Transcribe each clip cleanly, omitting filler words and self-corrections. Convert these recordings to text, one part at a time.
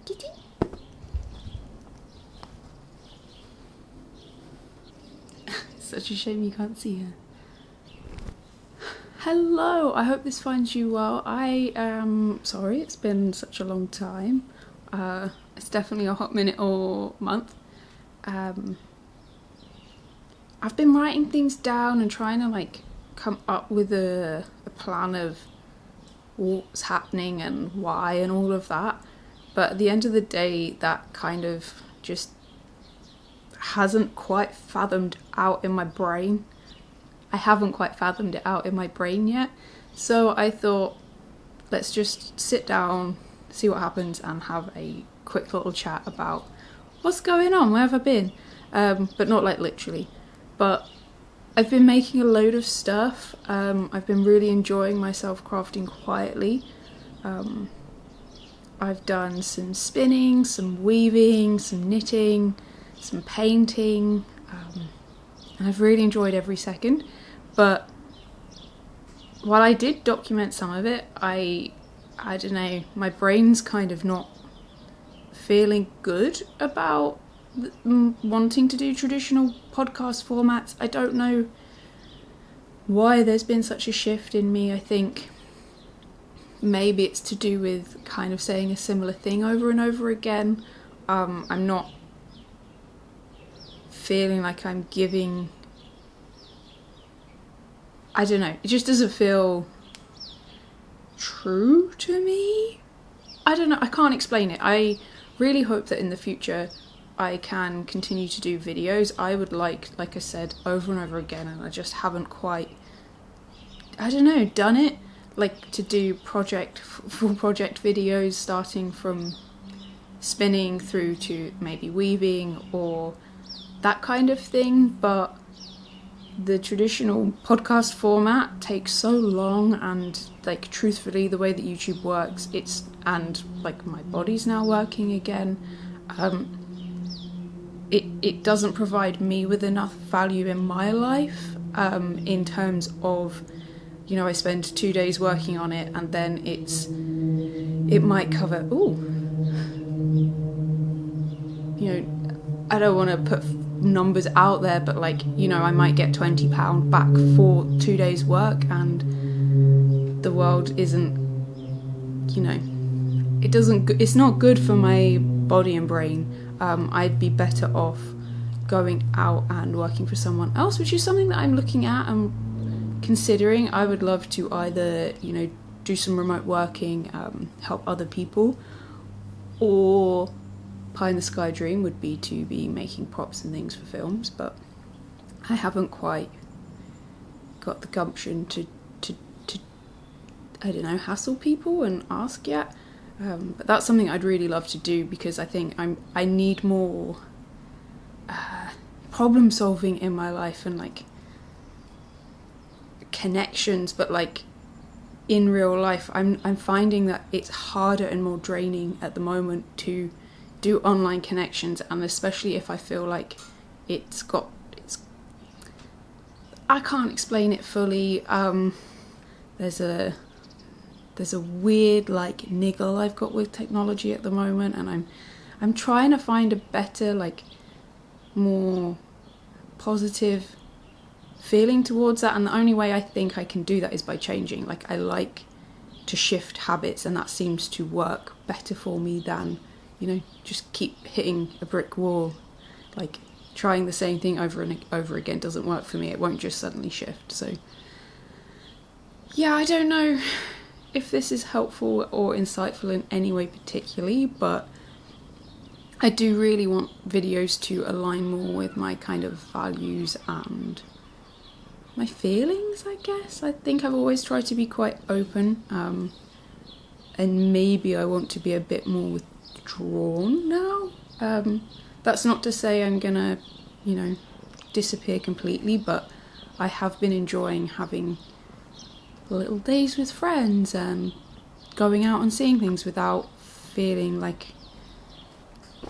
Kitty. Such a shame you can't see her. Hello, I hope this finds you well. I am sorry it's been such a long time. It's definitely a hot minute or month. I've been writing things down and trying to like come up with a plan of what's happening and why and all of that. But at the end of the day, that kind of just hasn't quite fathomed out in my brain. I haven't quite fathomed it out in my brain yet. So I thought, let's just sit down, see what happens, and have a quick little chat about what's going on, where have I been? But not like literally. But I've been making a load of stuff. I've been really enjoying myself crafting quietly. I've done some spinning, some weaving, some knitting, some painting, and I've really enjoyed every second. But while I did document some of it, I don't know, my brain's kind of not feeling good about wanting to do traditional podcast formats. I don't know why there's been such a shift in me. I think maybe it's to do with kind of saying a similar thing over and over again. I'm not feeling like I'm giving, I don't know, it just doesn't feel true to me. I don't know, I can't explain it. I really hope that in the future I can continue to do videos. I would like I said, over and over again, and I just haven't quite, I don't know, done it. Like to do full project videos, starting from spinning through to maybe weaving or that kind of thing. But the traditional podcast format takes so long, and like truthfully the way that YouTube works, and like my body's now working again, it doesn't provide me with enough value in my life, in terms of, you know, I spend 2 days working on it, and then it might cover, you know, I don't want to put numbers out there, but like, you know, I might get £20 back for 2 days work, and the world isn't, you know, it's not good for my body and brain. I'd be better off going out and working for someone else, which is something that I'm looking at and considering. I would love to either, you know, do some remote working, help other people, or pie in the sky dream would be to be making props and things for films, but I haven't quite got the gumption to I don't know, hassle people and ask yet. But that's something I'd really love to do, because I think I need more problem solving in my life, and like connections, but like in real life I'm finding that it's harder and more draining at the moment to do online connections, and especially if I feel like I can't explain it fully. There's a weird like niggle I've got with technology at the moment, and I'm trying to find a better, like more positive feeling towards that, and the only way I think I can do that is by changing. Like, I like to shift habits, and that seems to work better for me than, you know, just keep hitting a brick wall. Like, trying the same thing over and over again doesn't work for me. It won't just suddenly shift. So yeah, I don't know if this is helpful or insightful in any way particularly, but I do really want videos to align more with my kind of values and my feelings, I guess. I think I've always tried to be quite open, and maybe I want to be a bit more withdrawn now. That's not to say I'm gonna, you know, disappear completely, but I have been enjoying having little days with friends and going out and seeing things without feeling like,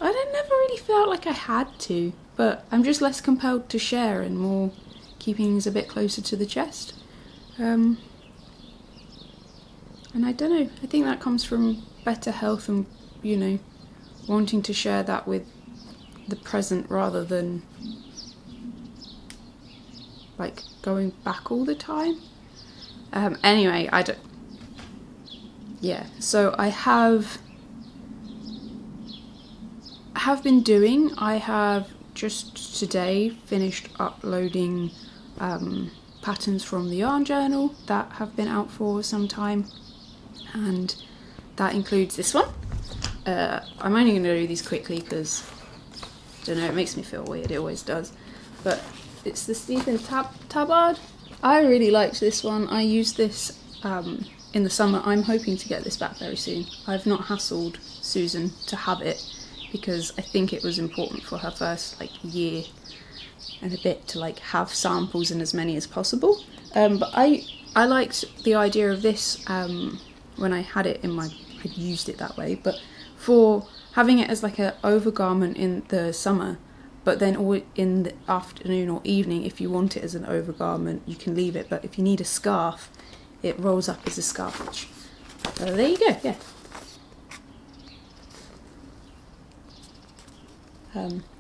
I never really felt like I had to, but I'm just less compelled to share and more keeping things a bit closer to the chest. And I don't know, I think that comes from better health and, you know, wanting to share that with the present rather than like going back all the time. Anyway, so I have just today finished uploading patterns from the yarn journal that have been out for some time, and that includes this one. I'm only going to do these quickly because, I don't know, it makes me feel weird, it always does, but it's the Stephen Tabard. I really liked this one. I used this in the summer. I'm hoping to get this back very soon. I've not hassled Susan to have it because I think it was important for her first like year and a bit to like have samples in as many as possible. But I liked the idea of this when I had it in I'd used it that way, but for having it as like an overgarment in the summer, but then all in the afternoon or evening, if you want it as an overgarment, you can leave it. But if you need a scarf, it rolls up as a scarf. So there you go, yeah.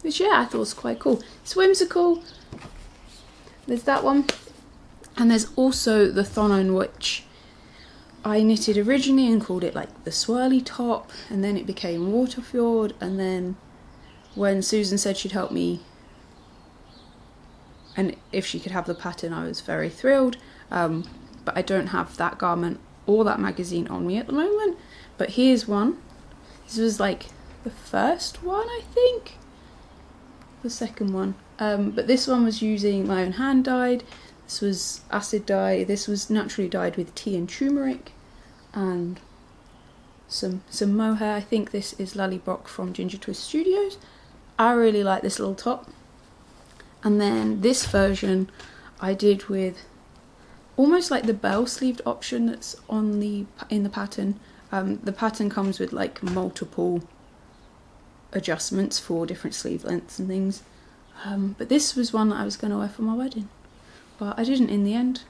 Which, yeah, I thought was quite cool. It's whimsical. There's that one. And there's also the Thonon, which I knitted originally and called it like the swirly top, and then it became Waterfjord, and then when Susan said she'd help me and if she could have the pattern, I was very thrilled. But I don't have that garment or that magazine on me at the moment. But here's one. This was like the first one, I think. The second one. But this one was using my own hand dyed. This was acid dye. This was naturally dyed with tea and turmeric and some mohair. I think this is Lallybrock from Ginger Twist Studios. I really like this little top. And then this version I did with almost like the bell sleeved option that's on in the pattern. The pattern comes with like multiple adjustments for different sleeve lengths and things. But this was one that I was going to wear for my wedding, but I didn't in the end.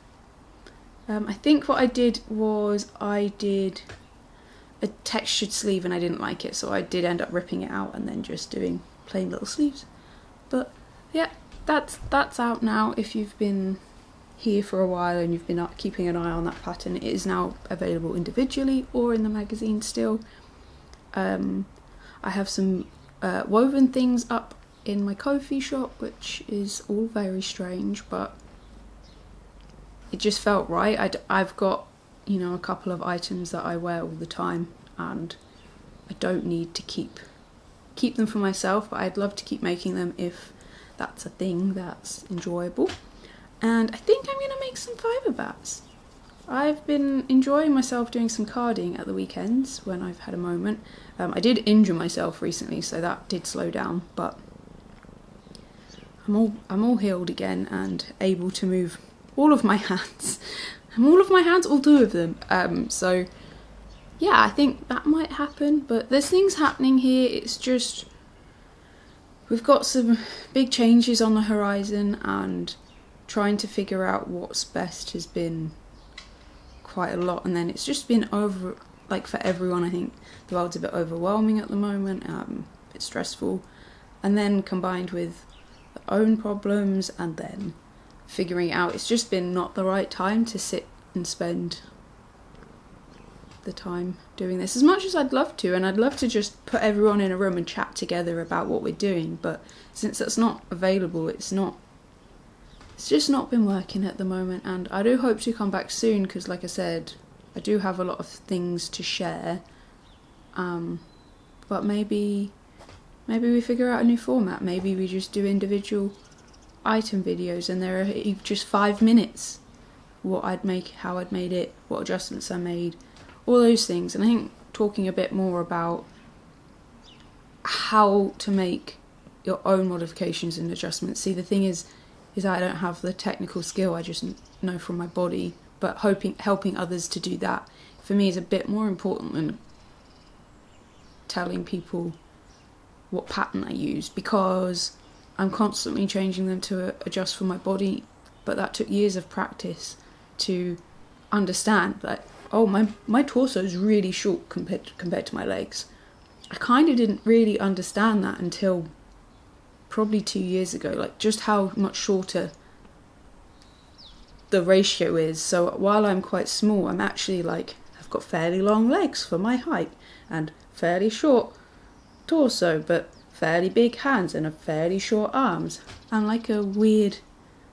I think what I did was I did a textured sleeve and I didn't like it, so I did end up ripping it out and then just doing plain little sleeves. But yeah, that's out now. If you've been here for a while and you've been keeping an eye on that pattern, it is now available individually or in the magazine still. I have some woven things up in my Ko-fi shop, which is all very strange, but it just felt right. I've got, you know, a couple of items that I wear all the time and I don't need to keep them for myself, but I'd love to keep making them if that's a thing that's enjoyable. And I think I'm going to make some fibre bats. I've been enjoying myself doing some carding at the weekends when I've had a moment. I did injure myself recently, so that did slow down, but I'm all healed again and able to move all of my hands. All two of them. So yeah, I think that might happen, but there's things happening here. It's just we've got some big changes on the horizon, and trying to figure out what's best has been quite a lot. And then it's just been over, like for everyone, I think the world's a bit overwhelming at the moment, a bit stressful, and then combined with their own problems and then figuring out it's just been not the right time to sit and spend the time doing this as much as I'd love to, and I'd love to just put everyone in a room and chat together about what we're doing, but since that's not available, it's just not been working at the moment. And I do hope to come back soon because, like I said, I do have a lot of things to share, but maybe we figure out a new format. Maybe we just do individual item videos and they're just 5 minutes, what I'd make, how I'd made it, what adjustments I made, all those things. And I think talking a bit more about how to make your own modifications and adjustments. See, the thing is I don't have the technical skill, I just know from my body, but helping others to do that for me is a bit more important than telling people what pattern I use, because I'm constantly changing them to adjust for my body. But that took years of practice to understand that, oh, my torso is really short compared to my legs. I kind of didn't really understand that until probably 2 years ago, like just how much shorter the ratio is. So while I'm quite small, I'm actually like, I've got fairly long legs for my height and fairly short torso, but fairly big hands and a fairly short arms, and like a weird,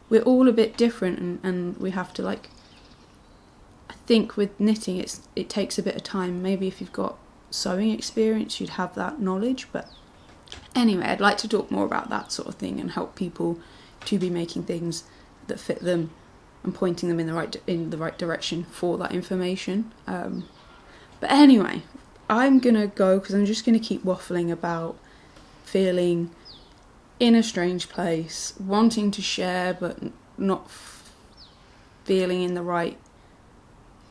we're all a bit different, and we have to like, I think with knitting it takes a bit of time. Maybe if you've got sewing experience you'd have that knowledge, but anyway, I'd like to talk more about that sort of thing and help people to be making things that fit them and pointing them in the right direction for that information. But anyway, I'm gonna go because I'm just gonna keep waffling about feeling in a strange place, wanting to share but not feeling in the right,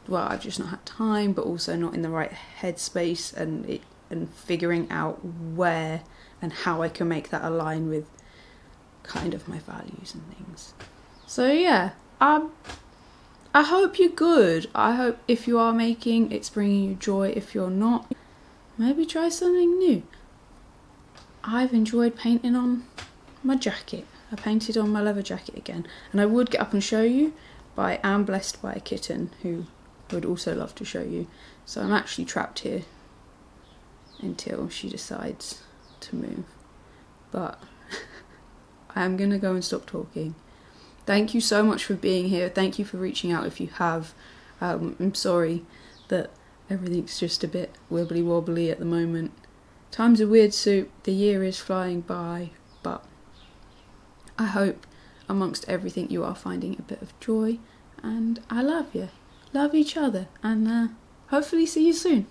well, I've just not had time, but also not in the right headspace, and figuring out where and how I can make that align with kind of my values and things. So yeah, I hope you're good. I hope if you are making, it's bringing you joy. If you're not, maybe try something new. I've enjoyed painting on my jacket. I painted on my leather jacket again, and I would get up and show you, but I am blessed by a kitten who would also love to show you. So I'm actually trapped here until she decides to move. But I am going to go and stop talking. Thank you so much for being here. Thank you for reaching out if you have. I'm sorry that everything's just a bit wibbly wobbly at the moment. Time's a weird soup, the year is flying by, but I hope amongst everything you are finding a bit of joy, and I love you. Love each other, and hopefully see you soon.